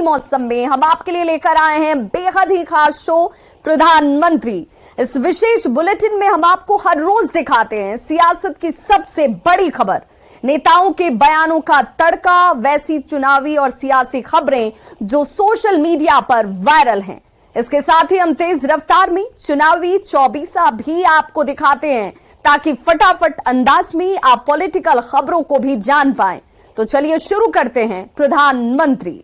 मौसम में हम आपके लिए लेकर आए हैं बेहद ही खास शो प्रधानमंत्री। इस विशेष बुलेटिन में हम आपको हर रोज दिखाते हैं सियासत की सबसे बड़ी खबर, नेताओं के बयानों का तड़का, वैसी चुनावी और सियासी खबरें जो सोशल मीडिया पर वायरल हैं। इसके साथ ही हम तेज रफ्तार में चुनावी 24 भी आपको दिखाते हैं ताकि फटाफट अंदाज में आप पॉलिटिकल खबरों को भी जान पाएं। तो चलिए शुरू करते हैं प्रधानमंत्री।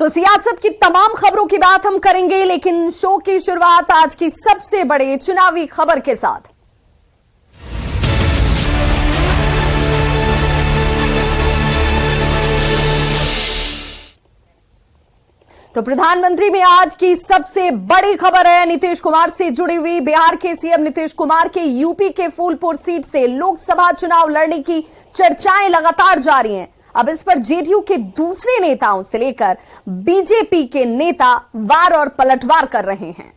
तो सियासत की तमाम खबरों की बात हम करेंगे, लेकिन शो की शुरुआत आज की सबसे बड़े चुनावी खबर के साथ। तो प्रधानमंत्री में आज की सबसे बड़ी खबर है नीतीश कुमार से जुड़ी हुई। बिहार के सीएम नीतीश कुमार के यूपी के फूलपुर सीट से लोकसभा चुनाव लड़ने की चर्चाएं लगातार जारी हैं। अब इस पर जेडीयू के दूसरे नेताओं से लेकर बीजेपी के नेता वार और पलटवार कर रहे हैं।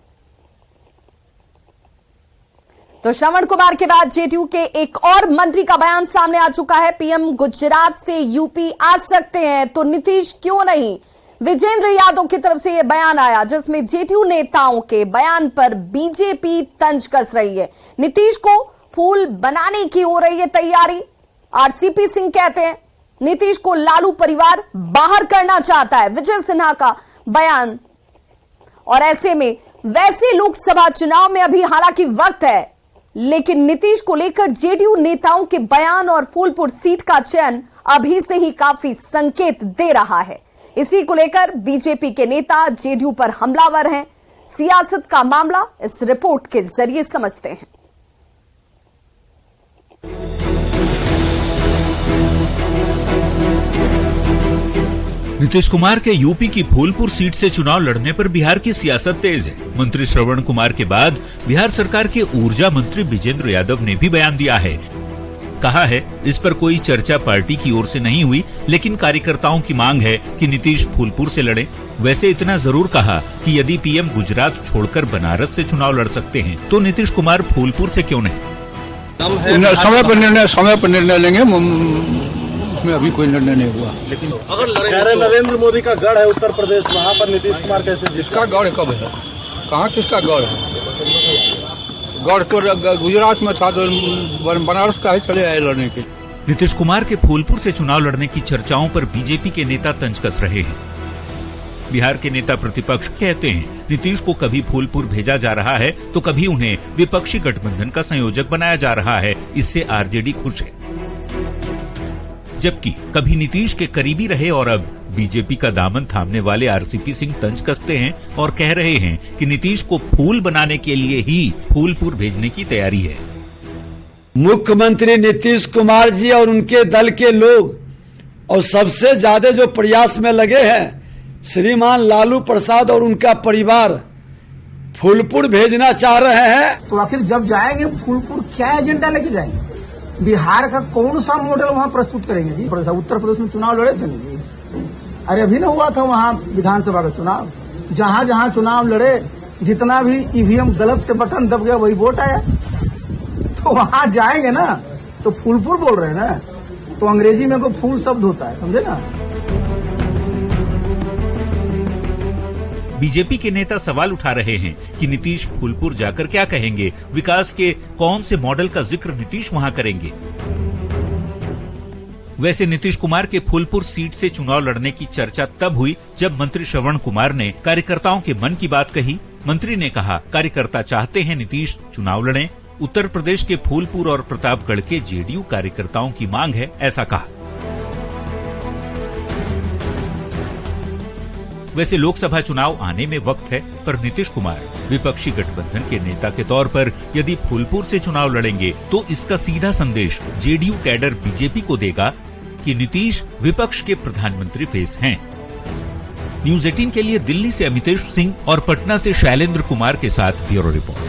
तो श्रवण कुमार के बाद जेडीयू के एक और मंत्री का बयान सामने आ चुका है। पीएम गुजरात से यूपी आ सकते हैं तो नीतीश क्यों नहीं। विजेंद्र यादव की तरफ से यह बयान आया जिसमें जेडीयू नेताओं के बयान पर बीजेपी तंज कस रही है। नीतीश को फूल बनाने की हो रही है तैयारी। आरसीपी सिंह कहते हैं नीतीश को लालू परिवार बाहर करना चाहता है, विजय सिन्हा का बयान। और ऐसे में वैसे लोकसभा चुनाव में अभी हालांकि वक्त है, लेकिन नीतीश को लेकर जेडीयू नेताओं के बयान और फूलपुर सीट का चयन अभी से ही काफी संकेत दे रहा है। इसी को लेकर बीजेपी के नेता जेडीयू पर हमलावर हैं। सियासत का मामला इस रिपोर्ट के जरिए समझते हैं। नीतीश कुमार के यूपी की फूलपुर सीट से चुनाव लड़ने पर बिहार की सियासत तेज है। मंत्री श्रवण कुमार के बाद बिहार सरकार के ऊर्जा मंत्री विजेंद्र यादव ने भी बयान दिया है। कहा है इस पर कोई चर्चा पार्टी की ओर से नहीं हुई, लेकिन कार्यकर्ताओं की मांग है कि नीतीश फूलपुर से लड़ें। वैसे इतना जरूर कहा कि यदि पीएम गुजरात छोड़कर बनारस से चुनाव लड़ सकते हैं तो नीतीश कुमार फूलपुर से क्यों नहीं। समय पर निर्णय लेंगे, उसमें अभी कोई निर्णय नहीं हुआ। लेकिन अगर नरेंद्र मोदी का गढ़ है उत्तर प्रदेश, वहाँ पर नीतीश कुमार कैसे? जिसका गढ़ कब है, कहाँ किसका गढ़ है? गढ़ तो गुजरात में था तो बनारस का ही चले आए लड़ने के। नीतीश कुमार के फूलपुर से चुनाव लड़ने की चर्चाओं पर बीजेपी के नेता तंज कस रहे हैं। बिहार के नेता प्रतिपक्ष कहते हैं नीतीश को कभी फूलपुर भेजा जा रहा है तो कभी उन्हें विपक्षी गठबंधन का संयोजक बनाया जा रहा है। इससे आरजेडी खुश है, जबकि कभी नीतीश के करीबी रहे और अब बीजेपी का दामन थामने वाले आरसीपी सिंह तंज कसते हैं और कह रहे हैं कि नीतीश को फूल बनाने के लिए ही फूलपुर भेजने की तैयारी है। मुख्यमंत्री नीतीश कुमार जी और उनके दल के लोग और सबसे ज्यादा जो प्रयास में लगे हैं श्रीमान लालू प्रसाद और उनका परिवार फूलपुर भेजना चाह रहे हैं। तो आखिर जब जाएंगे फूलपुर क्या एजेंडा लेके जाएंगे? बिहार का कौन सा मॉडल वहाँ प्रस्तुत करेंगे जी? उत्तर प्रदेश में चुनाव लड़े थे नहीं? अरे अभी न हुआ था वहाँ विधानसभा का चुनाव, जहाँ जहाँ चुनाव लड़े जितना भी ईवीएम गलत से बटन दब गया वही वोट आया। तो वहाँ जाएंगे ना तो फूलपुर बोल रहे हैं ना, तो अंग्रेजी में को फूल शब्द होता है, समझे ना। बीजेपी के नेता सवाल उठा रहे हैं कि नीतीश फूलपुर जाकर क्या कहेंगे, विकास के कौन से मॉडल का जिक्र नीतीश वहां करेंगे। वैसे नीतीश कुमार के फूलपुर सीट से चुनाव लड़ने की चर्चा तब हुई जब मंत्री श्रवण कुमार ने कार्यकर्ताओं के मन की बात कही। मंत्री ने कहा कार्यकर्ता चाहते हैं नीतीश चुनाव लड़ें। उत्तर प्रदेश के फूलपुर और प्रतापगढ़ के जेडीयू कार्यकर्ताओं की मांग है, ऐसा कहा। वैसे लोकसभा चुनाव आने में वक्त है, पर नीतीश कुमार विपक्षी गठबंधन के नेता के तौर पर यदि फूलपुर से चुनाव लड़ेंगे तो इसका सीधा संदेश जेडीयू कैडर बीजेपी को देगा कि नीतीश विपक्ष के प्रधानमंत्री फेस हैं। न्यूज 18 के लिए दिल्ली से अमितेश सिंह और पटना से शैलेंद्र कुमार के साथ ब्यूरो रिपोर्ट।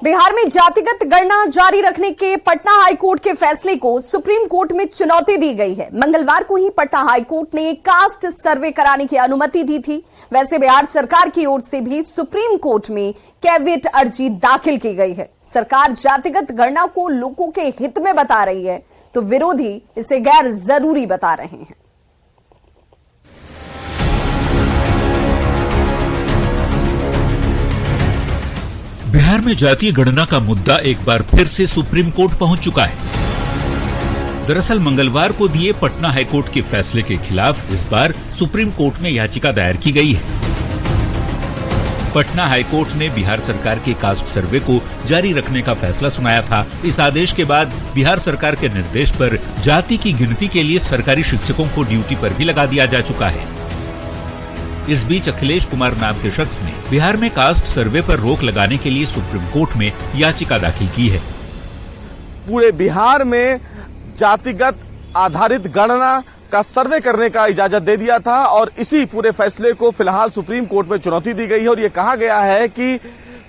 बिहार में जातिगत गणना जारी रखने के पटना हाईकोर्ट के फैसले को सुप्रीम कोर्ट में चुनौती दी गई है। मंगलवार को ही पटना हाईकोर्ट ने कास्ट सर्वे कराने की अनुमति दी थी। वैसे बिहार सरकार की ओर से भी सुप्रीम कोर्ट में कैविएट अर्जी दाखिल की गई है। सरकार जातिगत गणना को लोगों के हित में बता रही है तो विरोधी इसे गैर जरूरी बता रहे हैं। बिहार में जातीय गणना का मुद्दा एक बार फिर से सुप्रीम कोर्ट पहुंच चुका है। दरअसल मंगलवार को दिए पटना हाईकोर्ट के फैसले के खिलाफ इस बार सुप्रीम कोर्ट में याचिका दायर की गई है। पटना हाईकोर्ट ने बिहार सरकार के कास्ट सर्वे को जारी रखने का फैसला सुनाया था। इस आदेश के बाद बिहार सरकार के निर्देश पर जाति की गिनती के लिए सरकारी शिक्षकों को ड्यूटी पर भी लगा दिया जा चुका है। इस बीच अखिलेश कुमार नाम के शख्स ने बिहार में कास्ट सर्वे पर रोक लगाने के लिए सुप्रीम कोर्ट में याचिका दाखिल की है। पूरे बिहार में जातिगत आधारित गणना का सर्वे करने का इजाजत दे दिया था और इसी पूरे फैसले को फिलहाल सुप्रीम कोर्ट में चुनौती दी गई है और ये कहा गया है कि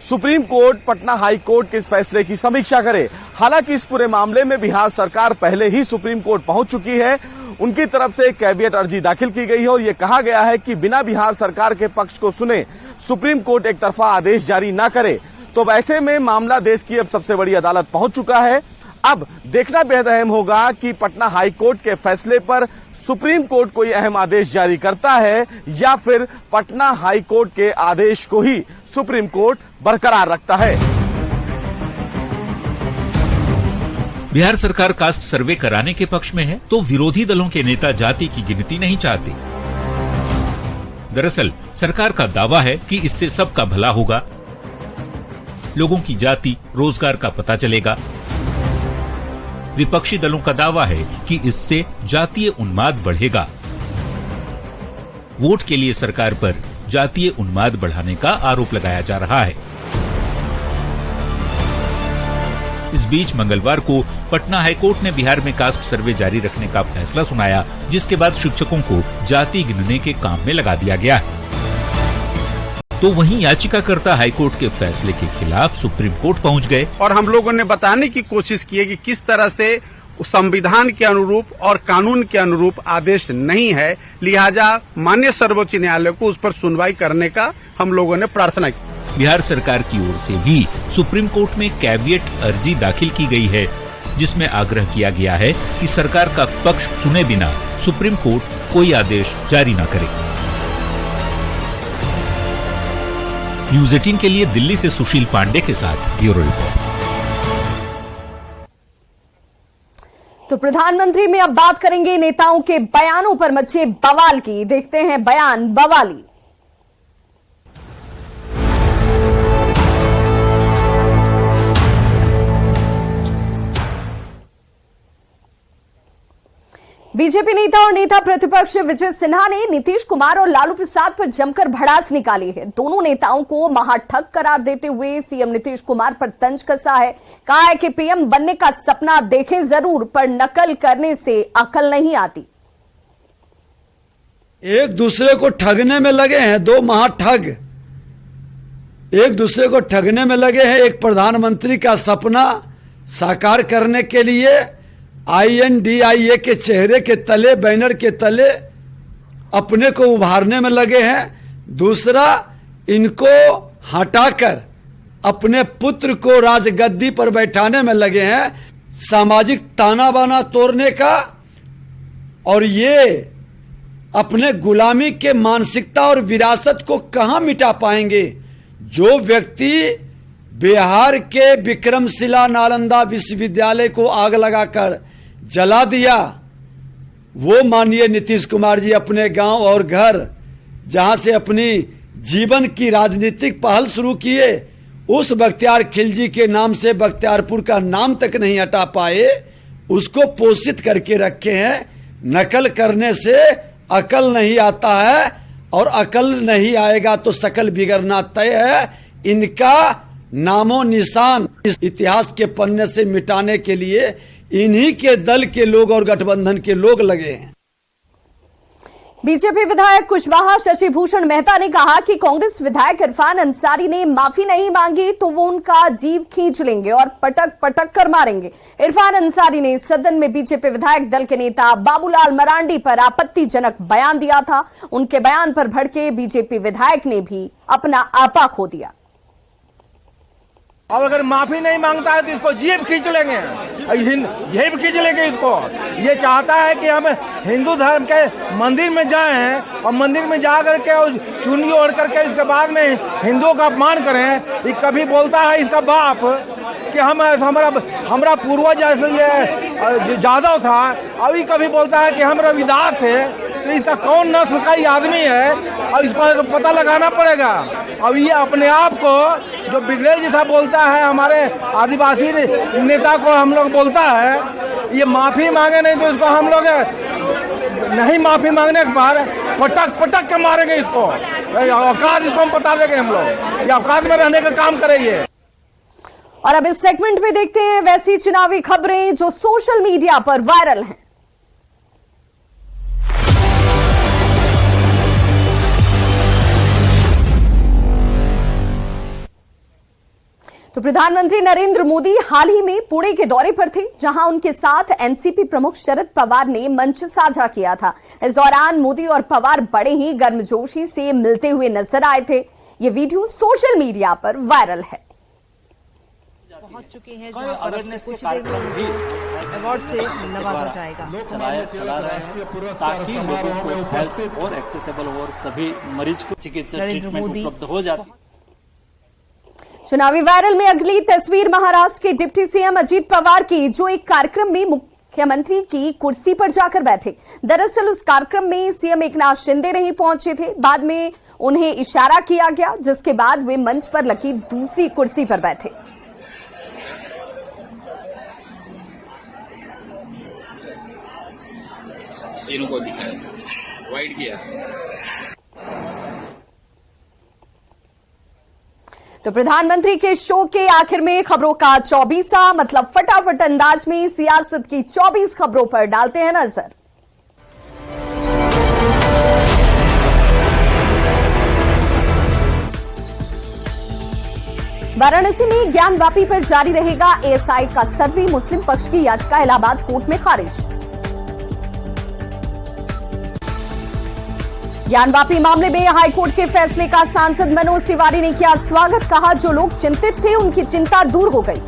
supreme court Patna high court के इस फैसले की समीक्षा करे। हालांकि इस पूरे मामले में बिहार सरकार पहले ही सुप्रीम कोर्ट पहुंच चुकी है। उनकी तरफ से कैविएट अर्जी दाखिल की गई है और ये कहा गया है कि बिना बिहार सरकार के पक्ष को सुने सुप्रीम कोर्ट एक तरफा आदेश जारी न करे। तो ऐसे में मामला देश की अब सबसे बड़ी अदालत पहुंच चुका है। अब देखना बेहद अहम होगा कि पटना हाई कोर्ट के फैसले पर सुप्रीम कोर्ट कोई अहम आदेश जारी करता है या फिर पटना हाई कोर्ट के आदेश को ही सुप्रीम कोर्ट बरकरार रखता है। बिहार सरकार कास्ट सर्वे कराने के पक्ष में है तो विरोधी दलों के नेता जाति की गिनती नहीं चाहते। दरअसल सरकार का दावा है कि इससे सबका भला होगा, लोगों की जाति रोजगार का पता चलेगा। विपक्षी दलों का दावा है कि इससे जातीय उन्माद बढ़ेगा। वोट के लिए सरकार पर जातीय उन्माद बढ़ाने का आरोप लगाया जा रहा है। इस बीच मंगलवार को पटना हाईकोर्ट ने बिहार में कास्ट सर्वे जारी रखने का फैसला सुनाया, जिसके बाद शिक्षकों को जाति गिनने के काम में लगा दिया गया है। तो वहीं याचिकाकर्ता हाईकोर्ट के फैसले के खिलाफ सुप्रीम कोर्ट पहुंच गए और हम लोगों ने बताने की कोशिश की है कि किस तरह से संविधान के अनुरूप और कानून के अनुरूप आदेश नहीं है, लिहाजा माननीय सर्वोच्च न्यायालय को उस पर सुनवाई करने का हम लोगों ने प्रार्थना की। बिहार सरकार की ओर से भी सुप्रीम कोर्ट में कैविएट अर्जी दाखिल की गई है, जिसमें आग्रह किया गया है कि सरकार का पक्ष सुने बिना सुप्रीम कोर्ट कोई आदेश जारी न करे। न्यूज 18 के लिए दिल्ली से सुशील पांडे के साथ ब्यूरो रिपोर्ट। तो प्रधानमंत्री में अब बात करेंगे नेताओं के बयानों पर मचे बवाल की। देखते हैं बयान बवाली। बीजेपी नेता और नेता प्रतिपक्ष विजय सिन्हा ने नीतीश कुमार और लालू प्रसाद पर जमकर भड़ास निकाली है। दोनों नेताओं को महाठग करार देते हुए सीएम नीतीश कुमार पर तंज कसा है। कहा है कि पीएम बनने का सपना देखें जरूर, पर नकल करने से अकल नहीं आती। एक दूसरे को ठगने में लगे हैं, दो महाठग एक दूसरे को ठगने में लगे हैं। एक प्रधानमंत्री का सपना साकार करने के लिए INDIA के चेहरे के तले, बैनर के तले अपने को उभारने में लगे हैं। दूसरा, इनको हटाकर अपने पुत्र को राजगद्दी पर बैठाने में लगे हैं, सामाजिक ताना बाना तोड़ने का। और ये अपने गुलामी के मानसिकता और विरासत को कहां मिटा पाएंगे। जो व्यक्ति बिहार के विक्रमशिला नालंदा विश्वविद्यालय को आग लगाकर जला दिया, वो माननीय नीतीश कुमार जी अपने गांव और घर, जहां से अपनी जीवन की राजनीतिक पहल शुरू किए, उस बख्तियार खिलजी के नाम से बख्तियारपुर का नाम तक नहीं हटा पाए, उसको पोषित करके रखे हैं। नकल करने से अकल नहीं आता है और अकल नहीं आएगा तो शकल बिगड़ना तय है। इनका नामो निशान इस इतिहास के पन्ने से मिटाने के लिए इन्हीं के दल के लोग और गठबंधन के लोग लगे हैं। बीजेपी विधायक कुशवाहा शशि भूषण मेहता ने कहा कि कांग्रेस विधायक इरफान अंसारी ने माफी नहीं मांगी तो वो उनका जीभ खींच लेंगे और पटक पटक कर मारेंगे। इरफान अंसारी ने सदन में बीजेपी विधायक दल के नेता बाबूलाल मरांडी पर आपत्तिजनक बयान दिया था। उनके बयान पर भड़के बीजेपी विधायक ने भी अपना आपा खो दिया। और अगर माफी नहीं मांगता है तो इसको जीभ खींच लेंगे, जेब खींच लेंगे इसको। ये चाहता है कि हम हिंदू धर्म के मंदिर में जाएं और मंदिर में जा करके चुन्नी ओढ़ करके इसके बाद में हिंदुओं का अपमान करें। ये कभी बोलता है इसका बाप कि हमारा पूर्वज जैसे ये जादव था, अभी कभी बोलता है कि हम रविदास थे। तो इसका कौन नस्ल का ये आदमी है और इसको पता लगाना पड़ेगा। अब ये अपने आप को जो बिगड़ेल जैसा बोलता है, हमारे आदिवासी नेता को हम लोग बोलता है, ये माफी मांगे नहीं तो इसको हम लोग नहीं माफी मांगने के बाद पटक पटक के मारेंगे इसको। औकात इसको हम बता देंगे, हम लोग ये औकात में रहने का काम करेंगे। और अब इस सेगमेंट में देखते हैं वैसी चुनावी खबरें जो सोशल मीडिया पर वायरल हैं। तो प्रधानमंत्री नरेंद्र मोदी हाल ही में पुणे के दौरे पर थे, जहां उनके साथ एनसीपी प्रमुख शरद पवार ने मंच साझा किया था। इस दौरान मोदी और पवार बड़े ही गर्मजोशी से मिलते हुए नजर आए थे। ये वीडियो सोशल मीडिया पर वायरल है। पहुंच चुके हैं जहां पर अवेयरनेस के कार्यक्रम भी अवार्ड से नवाजा जाएगा चला रहे हैं ताकि लोगों को उपस्थित और एक्सेसिबल और सभी मरीज को चिकित्सा ट्रीटमेंट उपलब्ध हो जाए। चुनावी वायरल में अगली तस्वीर महाराष्ट्र के डिप्टी सीएम अजीत पवार की, जो एक कार्यक्रम में मुख्यमंत्री की कुर्सी पर जाकर बैठे। दरअसल उस कार्यक्रम में सीएम एकनाथ शिंदे नहीं पहुंचे थे। बाद में उन्हें इशारा किया गया, जिसके बाद वे मंच पर लगी दूसरी कुर्सी पर बैठे। तीनों को दिखाया, वाइड किया। तो प्रधानमंत्री के शो के आखिर में खबरों का 24वां मतलब फटाफट अंदाज में सियासत की 24 खबरों पर डालते हैं नजर। वाराणसी में ज्ञानवापी पर जारी रहेगा एएसआई का सर्वे। मुस्लिम पक्ष की याचिका इलाहाबाद कोर्ट में खारिज। ज्ञानवापी मामले में हाईकोर्ट के फैसले का सांसद मनोज तिवारी ने किया स्वागत। कहा, जो लोग चिंतित थे उनकी चिंता दूर हो गई।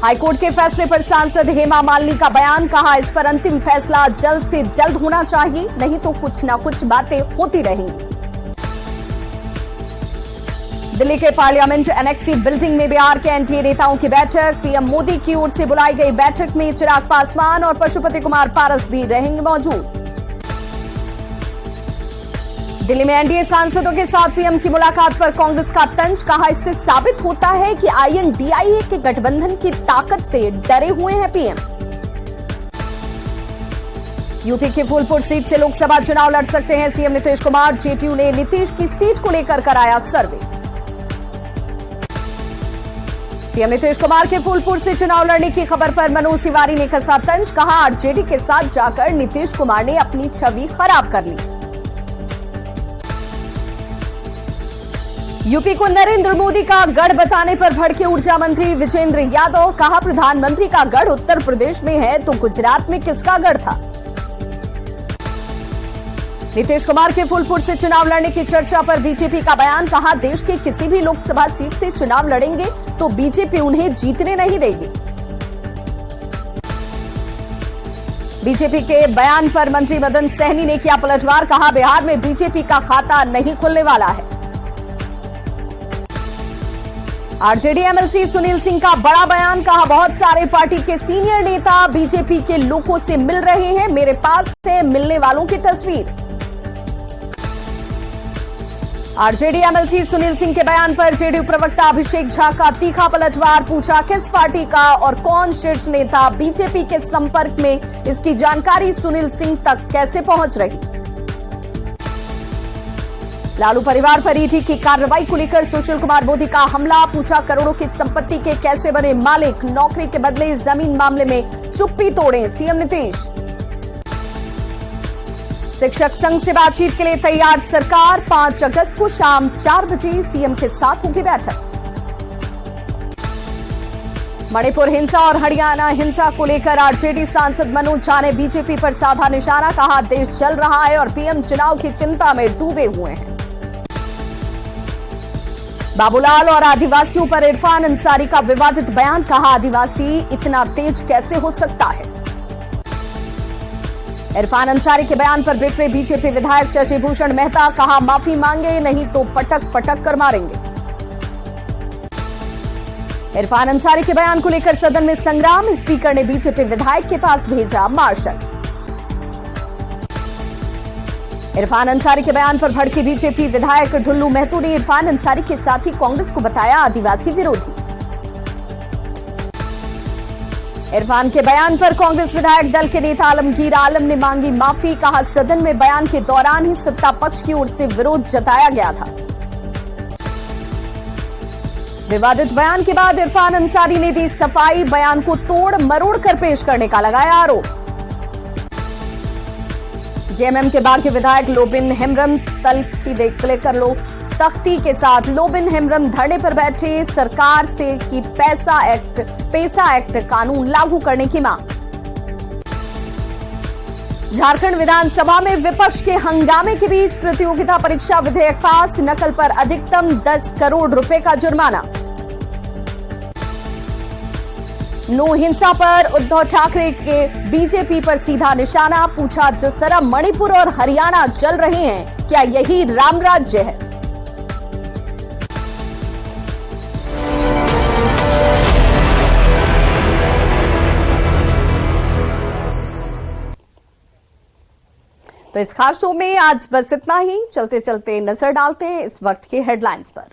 हाईकोर्ट के फैसले पर सांसद हेमा मालिनी का बयान। कहा, इस पर अंतिम फैसला जल्द से जल्द होना चाहिए, नहीं तो कुछ ना कुछ बातें होती रहेंगी। दिल्ली के पार्लियामेंट एनेक्सी बिल्डिंग में बिहार के एनडीए नेताओं की बैठक। पीएम मोदी की ओर से बुलाई गई बैठक में चिराग पासवान और पशुपति कुमार पारस भी रहेंगे मौजूद। दिल्ली में एनडीए सांसदों के साथ पीएम की मुलाकात पर कांग्रेस का तंज। कहा, इससे साबित होता है कि आईएनडीआईए के गठबंधन की ताकत से डरे हुए हैं पीएम। यूपी की फूलपुर सीट से लोकसभा चुनाव लड़ सकते हैं सीएम नीतीश कुमार। जेटीयू ने नीतीश की सीट को लेकर कराया सर्वे। सीएम नीतीश कुमार के फूलपुर से चुनाव लड़ने की खबर पर मनोज तिवारी ने कसा तंज। कहा, आरजेडी के साथ जाकर नीतीश कुमार ने अपनी छवि खराब कर ली। यूपी को नरेंद्र मोदी का गढ़ बताने पर भड़के ऊर्जा मंत्री विजेंद्र यादव। कहा, प्रधानमंत्री का गढ़ उत्तर प्रदेश में है तो गुजरात में किसका गढ़ था। नीतीश कुमार के फूलपुर से चुनाव लड़ने की चर्चा पर बीजेपी का बयान। कहा, देश के किसी भी लोकसभा सीट से चुनाव लड़ेंगे तो बीजेपी उन्हें जीतने नहीं देगी। बीजेपी के बयान पर मंत्री मदन सहनी ने किया पलटवार। कहा, बिहार में बीजेपी का खाता नहीं खुलने वाला है। आरजेडी एमएलसी सुनील सिंह का बड़ा बयान। कहा, बहुत सारे पार्टी के सीनियर नेता बीजेपी के लोगों से मिल रहे हैं, मेरे पास है मिलने वालों की तस्वीर। आरजेडी एमएलसी सुनील सिंह के बयान पर जेडीयू प्रवक्ता अभिषेक झा का तीखा पलटवार। पूछा, किस पार्टी का और कौन शीर्ष नेता बीजेपी के संपर्क में, इसकी जानकारी सुनील सिंह तक कैसे पहुंच रही। लालू परिवार पर ईडी की कार्रवाई को लेकर सुशील कुमार मोदी का हमला। पूछा, करोड़ों की संपत्ति के कैसे बने मालिक, नौकरी के बदले जमीन मामले में चुप्पी तोड़े सीएम नीतीश। शिक्षक संघ से बातचीत के लिए तैयार सरकार। 5 अगस्त को शाम 4 बजे सीएम के साथ होगी बैठक। मणिपुर हिंसा और हरियाणा हिंसा को लेकर आरजेडी सांसद मनोज झा ने बीजेपी पर साधा निशाना। कहा, देश चल रहा है और पीएम चुनाव की चिंता में डूबे हुए हैं। बाबूलाल और आदिवासियों पर इरफान अंसारी का विवादित बयान। कहा, आदिवासी इतना तेज कैसे हो सकता है। इरफान अंसारी के बयान पर बिफरे बीजेपी विधायक शशि भूषण मेहता। कहा, माफी मांगे नहीं तो पटक पटक कर मारेंगे। इरफान अंसारी के बयान को लेकर सदन में संग्राम। स्पीकर ने बीजेपी विधायक के पास भेजा मार्शल। इरफान अंसारी के बयान पर भड़के बीजेपी विधायक ढुल्लू महतो ने इरफान अंसारी के साथ ही कांग्रेस को बताया आदिवासी विरोधी। इरफान के बयान पर कांग्रेस विधायक दल के नेता आलमगीर आलम ने मांगी माफी। कहा, सदन में बयान के दौरान ही सत्ता पक्ष की ओर से विरोध जताया गया था। विवादित बयान के बाद इरफान अंसारी ने दी सफाई। बयान को तोड़ मरोड़ कर पेश करने का लगाया आरोप। जेएमएम के बागी विधायक लोबिन हेम्ब्रम तख्ती के साथ लोबिन हेम्ब्रम धरने पर बैठे। सरकार से की पेसा एक्ट कानून लागू करने की मांग। झारखंड विधानसभा में विपक्ष के हंगामे के बीच प्रतियोगिता परीक्षा विधेयक पास। नकल पर अधिकतम 10 करोड़ रुपए का जुर्माना। नो हिंसा पर उद्धव ठाकरे के बीजेपी पर सीधा निशाना। पूछा, जिस तरह मणिपुर और हरियाणा चल रहे हैं, क्या यही राम राज्य है। तो इस खास शो में आज बस इतना ही। चलते चलते नजर डालते हैं इस वक्त के हेडलाइंस पर।